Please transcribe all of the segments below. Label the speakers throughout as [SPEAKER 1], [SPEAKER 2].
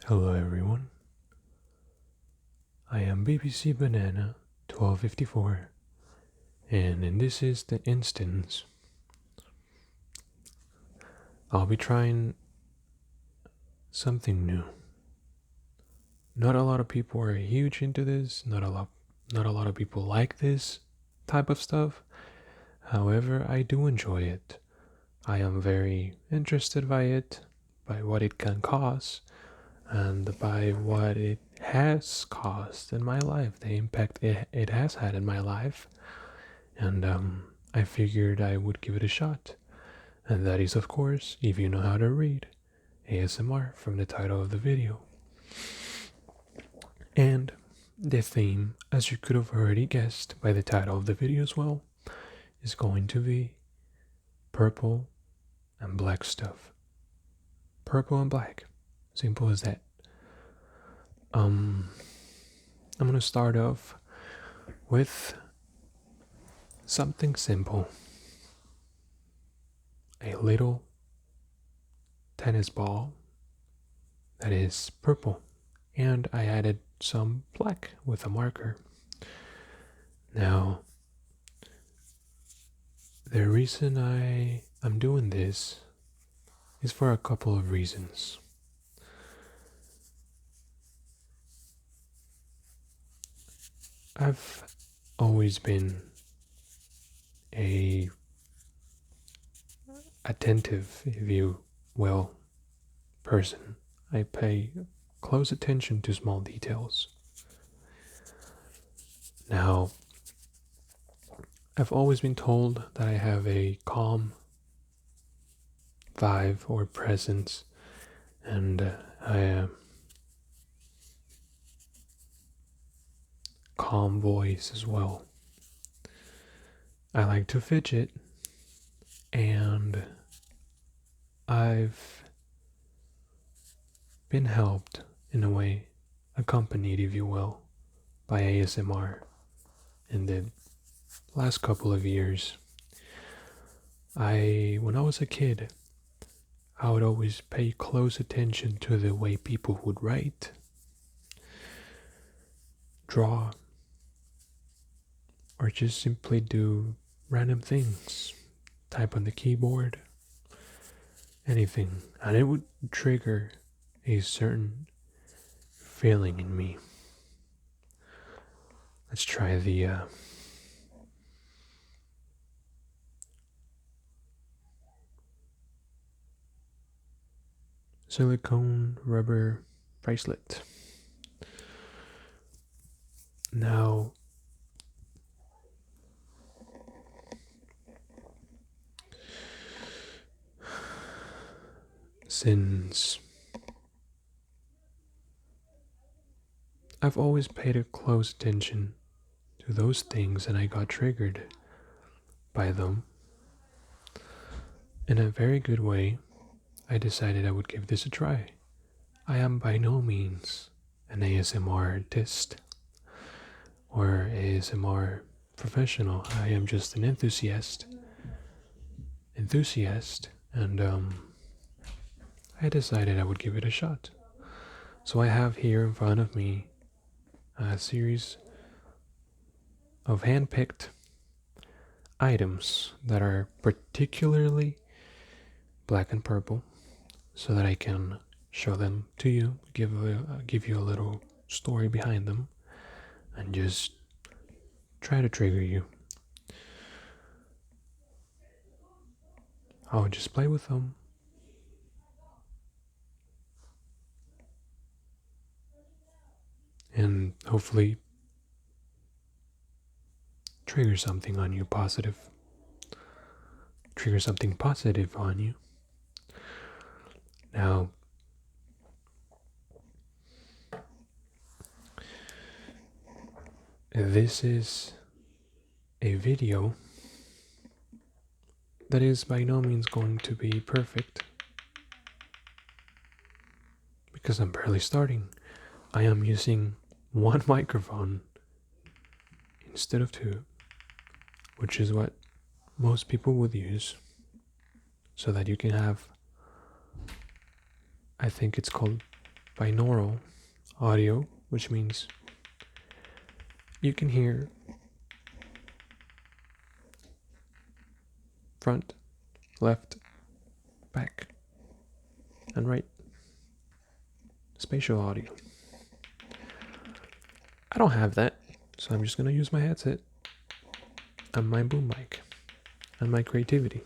[SPEAKER 1] Hello everyone, I am BBC Banana 1254 and in this is the instance I'll be trying something new. Not a lot of people are huge into this, not a lot of people like this type of stuff. However, I do enjoy it. I am very interested by it, by what it can cause, and by what it has caused in my life, the impact it has had in my life. And I figured I would give it a shot. And that is, of course, if you know how to read, ASMR from the title of the video. And the theme, as you could have already guessed by the title of the video as well, is going to be purple and black stuff. Purple and black. Simple as that. I'm gonna start off with something simple. A little tennis ball that is purple, and I added some black with a marker. Now, the reason I'm doing this is for a couple of reasons. I've always been a attentive, if you will, person. I pay close attention to small details. Now, I've always been told that I have a calm vibe or presence, and I am calm voice as well. I like to fidget, and I've been helped in a way, accompanied, if you will, by ASMR in the last couple of years. When I was a kid, I would always pay close attention to the way people would write, draw, or just simply do random things, type on the keyboard, anything, and it would trigger a certain feeling in me. Let's try the silicone rubber bracelet. Now, since I've always paid a close attention to those things and I got triggered by them in a very good way, I decided I would give this a try. I am by no means an ASMR artist or ASMR professional. I am just an enthusiast, and I decided I would give it a shot. So I have here in front of me a series of hand-picked items that are particularly black and purple, so that I can show them to you, give you a little story behind them, and just try to trigger you. I'll just play with them. And hopefully trigger something on you positive. Trigger something positive on you. Now, this is a video that is by no means going to be perfect because I'm barely starting. I am using one microphone instead of two, which is what most people would use, so that you can have, I think it's called binaural audio, which means you can hear front, left, back, and right. Spatial audio. I don't have that, so I'm just gonna use my headset and my boom mic and my creativity.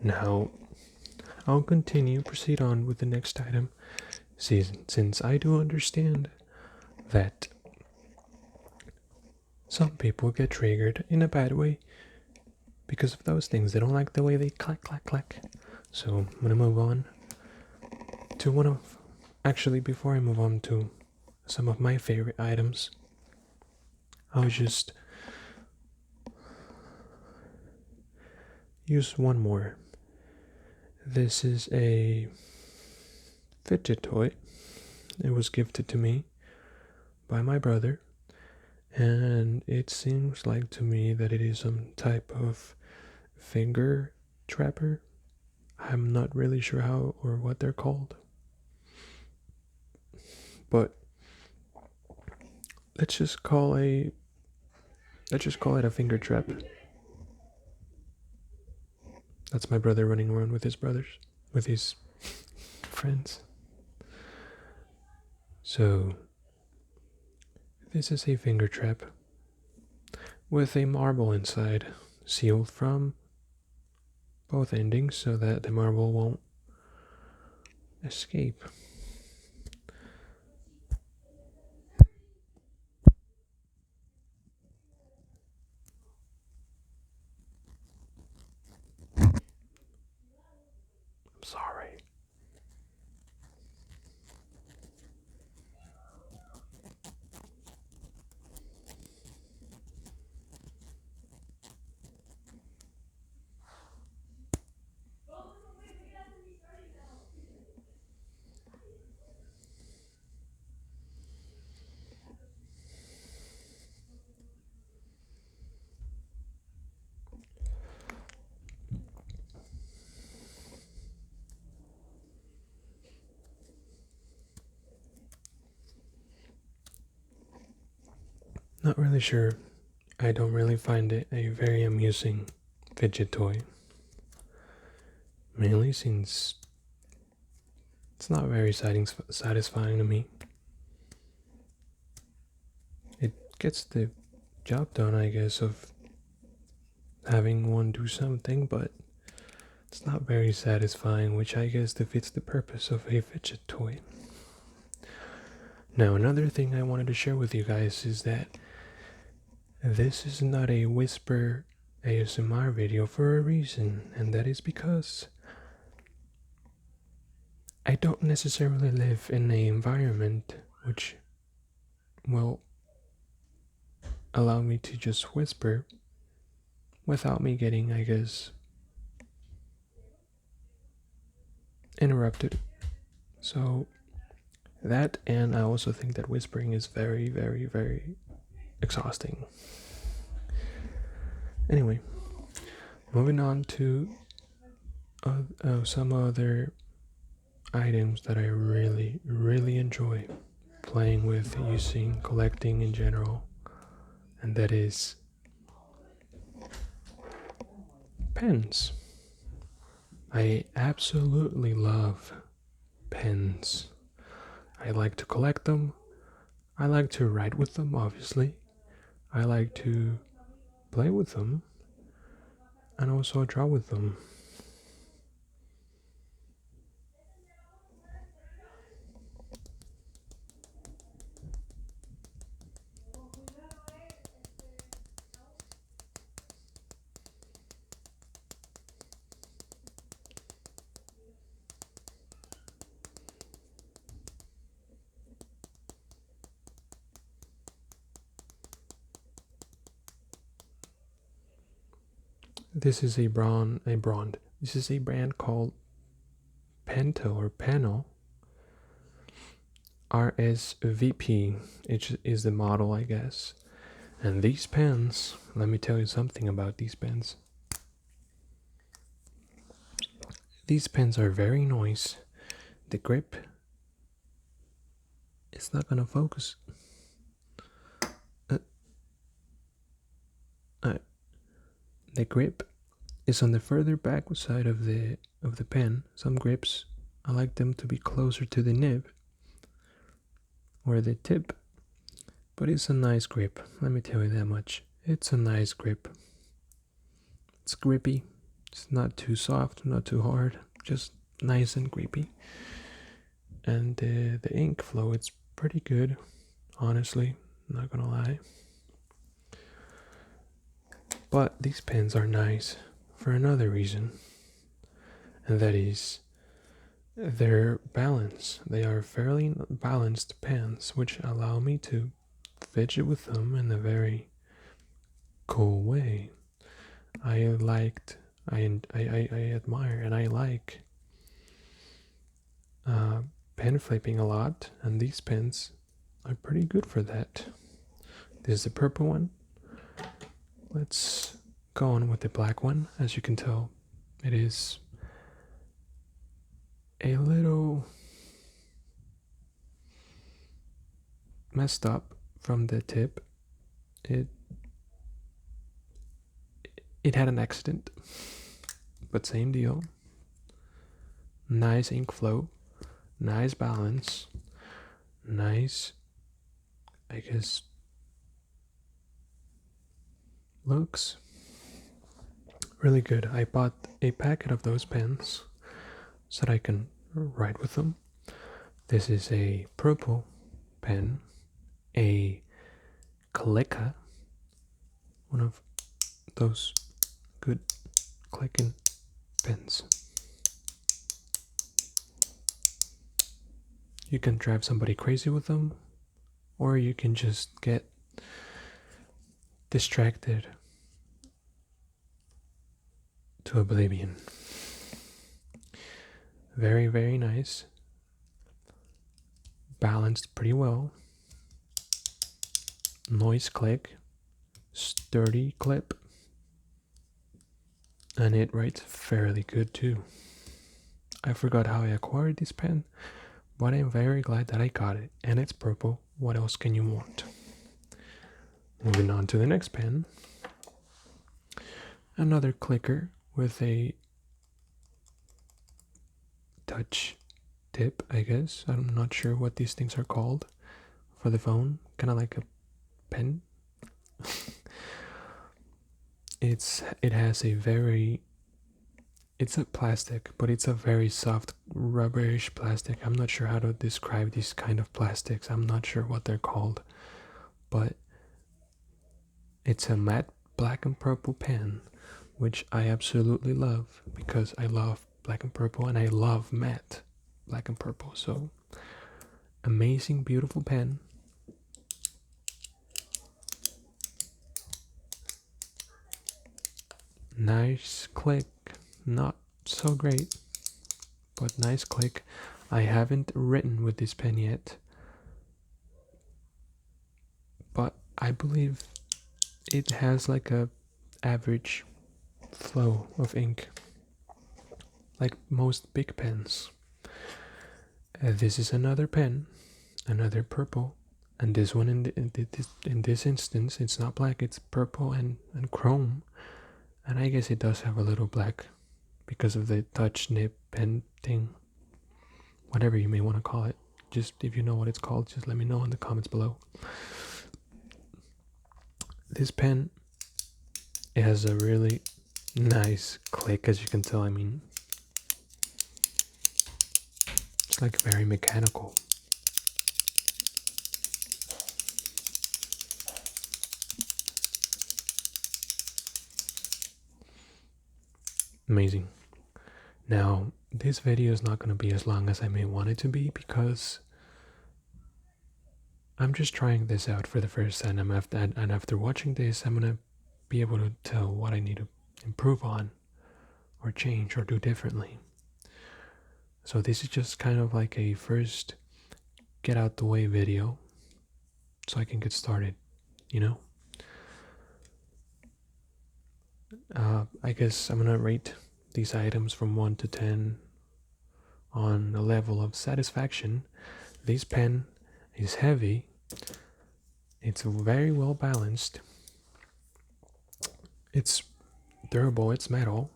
[SPEAKER 1] Now, I'll proceed on with the next item, since I do understand that some people get triggered in a bad way because of those things. They don't like the way they clack, clack, clack. So I'm gonna move on to one of, actually before I move on to some of my favorite items, I'll just use one more. This is a fidget toy. It was gifted to me by my brother, and it seems like to me that it is some type of finger trapper. I'm not really sure how or what they're called, but let's just call it a finger trap. That's my brother running around with his friends. So this is a finger trap with a marble inside, sealed from both endings so that the marble won't escape. I'm sorry. Not really sure. I don't really find it a very amusing fidget toy. Mainly since it's not very satisfying to me. It gets the job done, I guess, of having one do something, but it's not very satisfying, which I guess defeats the purpose of a fidget toy. Now, another thing I wanted to share with you guys is that this is not a whisper ASMR video for a reason, and that is because I don't necessarily live in an environment which will allow me to just whisper without me getting, I guess, interrupted. So that, and I also think that whispering is very, very, very exhausting. Anyway, moving on to some other items that I really, really enjoy playing with, using, collecting in general, and that is pens. I absolutely love pens. I like to collect them. I like to write with them, obviously. I like to play with them and also draw with them. This is This is a brand called Pento or Panel. RSVP is the model, I guess. And these pens, let me tell you something about these pens. These pens are very nice. The grip is not gonna focus. The grip is on the further back side of the pen. Some grips I like them to be closer to the nib or the tip, but it's a nice grip. Let me tell you that much. It's a nice grip. It's grippy. It's not too soft, not too hard, just nice and grippy. And the ink flow, it's pretty good, honestly, not gonna lie. But these pens are nice for another reason, and that is their balance. They are fairly balanced pens, which allow me to fidget with them in a very cool way. I admire and I like pen flipping a lot, and these pens are pretty good for that. This is the purple one. Let's go on with the black one. As you can tell, it is a little messed up from the tip. It had an accident, but same deal. Nice ink flow, nice balance, nice, I guess, looks really good. I bought a packet of those pens so that I can write with them. This is a purple pen, a Clicka, one of those good clicking pens. You can drive somebody crazy with them, or you can just get distracted to oblivion. Very, very nice. Balanced pretty well. Noise click. Sturdy clip. And it writes fairly good too. I forgot how I acquired this pen, but I'm very glad that I got it. And it's purple. What else can you want? Moving on to the next pen. Another clicker with a touch tip, I guess. I'm not sure what these things are called for the phone. Kind of like a pen. It has a very, it's a plastic, but it's a very soft rubberish plastic. I'm not sure how to describe these kind of plastics. I'm not sure what they're called, but it's a matte black and purple pen, which I absolutely love because I love black and purple and I love matte black and purple. So amazing, beautiful pen. Nice click, not so great, but nice click. I haven't written with this pen yet, but I believe it has like a average flow of ink, like most big pens. This is another pen, another purple, And this one in this instance, it's not black, it's purple and chrome. And I guess it does have a little black because of the touch nib pen thing. Whatever you may want to call it. Just if you know what it's called, just let me know in the comments below. This pen, it has a really nice click, as you can tell. I mean, it's like very mechanical. Amazing. Now, this video is not going to be as long as I may want it to be because I'm just trying this out for the first time. And after watching this, I'm going to be able to tell what I need to improve on or change or do differently. So this is just kind of like a first get out the way video so I can get started, you know? I guess I'm gonna rate these items from 1 to 10 on a level of satisfaction. This pen is heavy. It's very well balanced. It's durable, it's metal.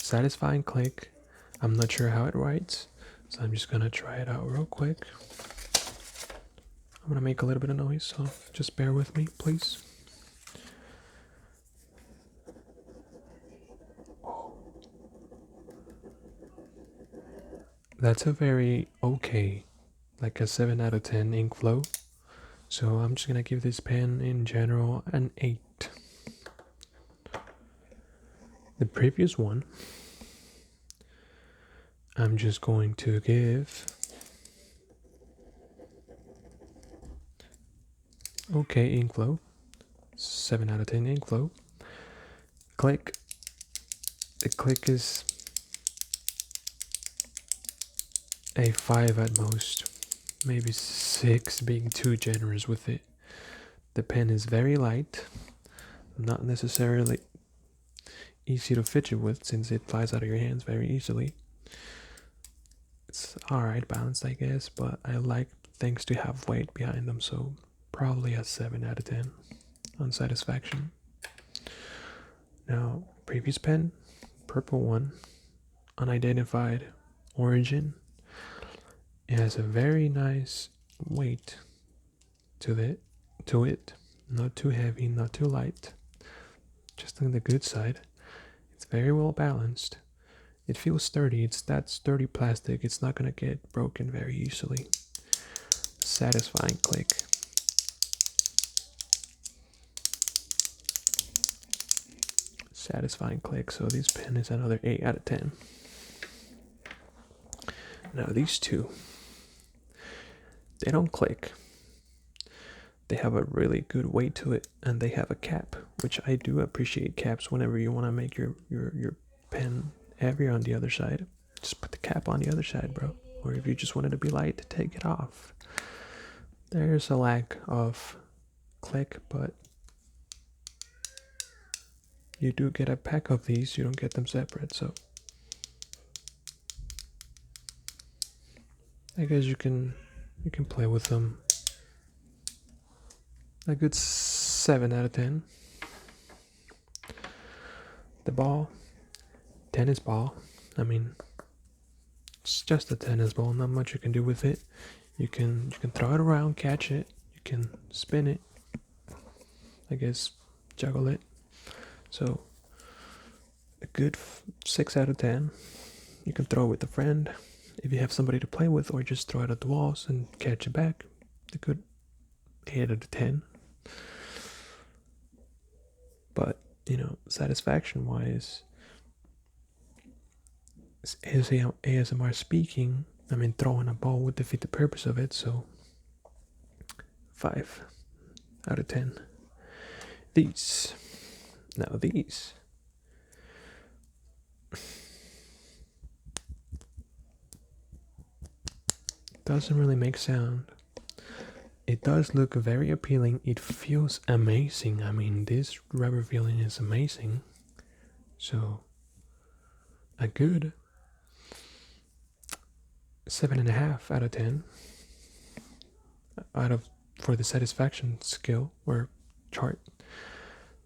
[SPEAKER 1] Satisfying click. I'm not sure how it writes, so I'm just gonna try it out real quick. I'm gonna make a little bit of noise, so just bear with me, please. That's a very okay, like a 7 out of 10 ink flow. So I'm just gonna give this pen in general an 8. The previous one, I'm just going to give okay ink flow, 7 out of 10 ink flow. Click, the click is a 5 at most, maybe 6 being too generous with it. The pen is very light, not necessarily easy to fidget with since it flies out of your hands very easily. It's alright balanced, I guess, but I like things to have weight behind them, so probably a 7 out of 10 on satisfaction. Now, previous pen, purple one, unidentified origin. It has a very nice weight to it. Not too heavy, not too light. Just on the good side. It's very well balanced. It feels sturdy. It's that sturdy plastic. It's not gonna get broken very easily. Satisfying click. Satisfying click. So this pen is another 8 out of 10. Now these two, they don't click. They have a really good weight to it, and they have a cap, which I do appreciate caps whenever you want to make your pen heavier on the other side. Just put the cap on the other side, bro. Or if you just want it to be light, take it off. There's a lack of click, but you do get a pack of these. You don't get them separate, so I guess you can play with them. A good 7 out of 10. The ball, tennis ball. I mean, it's just a tennis ball. Not much you can do with it. You can throw it around, catch it. You can spin it. I guess juggle it. So a good 6 out of 10. You can throw it with a friend if you have somebody to play with, or just throw it at the walls and catch it back. A good 8 out of 10. But, you know, satisfaction wise, ASMR speaking, I mean, throwing a ball would defeat the purpose of it, so 5 out of 10. These, now these, doesn't really make sound. It does look very appealing. It feels amazing. I mean, this rubber feeling is amazing. So, a good 7.5 out of 10. Out of for the satisfaction skill or chart,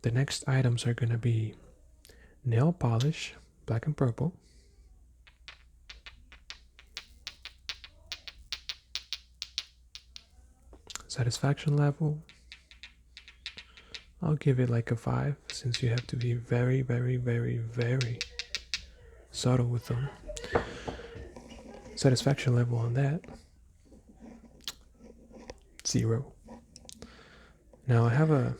[SPEAKER 1] the next items are going to be nail polish, black and purple. Satisfaction level, I'll give it like a 5, since you have to be very, very, very, very subtle with them. Satisfaction level on that, 0. Now I have a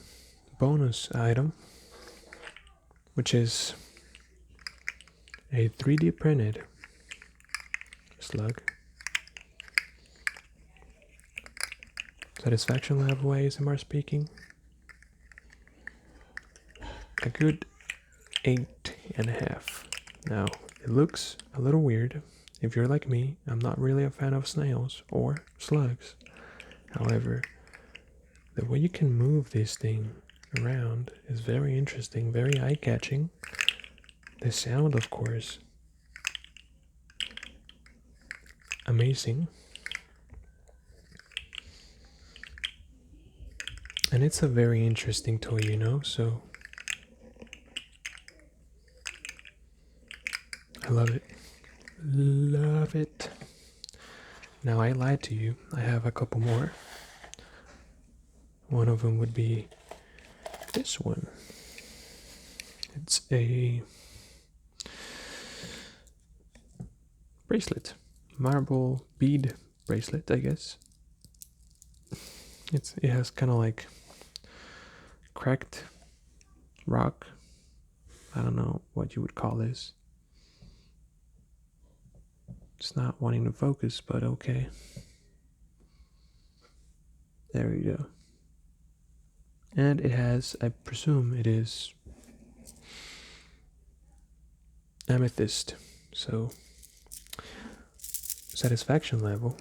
[SPEAKER 1] bonus item, which is a 3D printed slug. Satisfaction level ASMR speaking, a good 8.5. Now it looks a little weird. If you're like me, I'm not really a fan of snails or slugs. However, the way you can move this thing around is very interesting, very eye-catching. The sound, of course, amazing. And it's a very interesting toy, you know, so I love it. Love it. Now, I lied to you. I have a couple more. One of them would be this one. It's a bracelet. Marble bead bracelet, I guess. It has kind of like cracked rock. I don't know what you would call this. It's not wanting to focus, but okay. There we go. And it has, I presume it is amethyst. So, satisfaction level.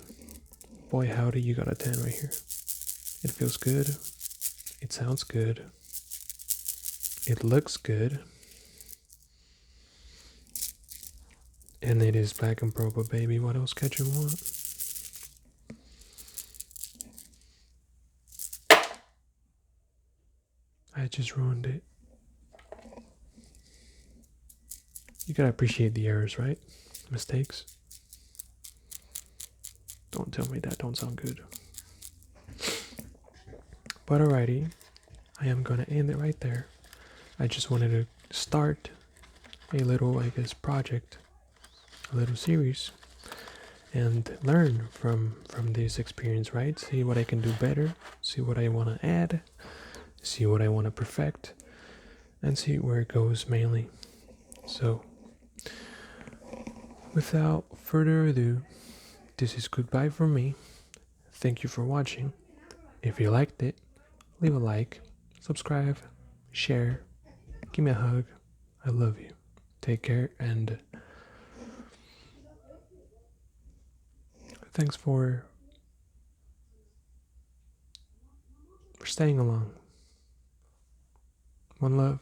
[SPEAKER 1] Boy, howdy, you got a 10 right here. It feels good. It sounds good. It looks good. And it is black and purple, baby. What else could you want? I just ruined it. You gotta appreciate the errors, right? Mistakes. Don't tell me that don't sound good. But alrighty, I am gonna end it right there. I just wanted to start a little, I guess, project, a little series, and learn from this experience, right? See what I can do better, see what I want to add, see what I want to perfect, and see where it goes mainly. So, without further ado, this is goodbye from me. Thank you for watching. If you liked it, leave a like, subscribe, share, give me a hug. I love you. Take care, and thanks for staying along. One love.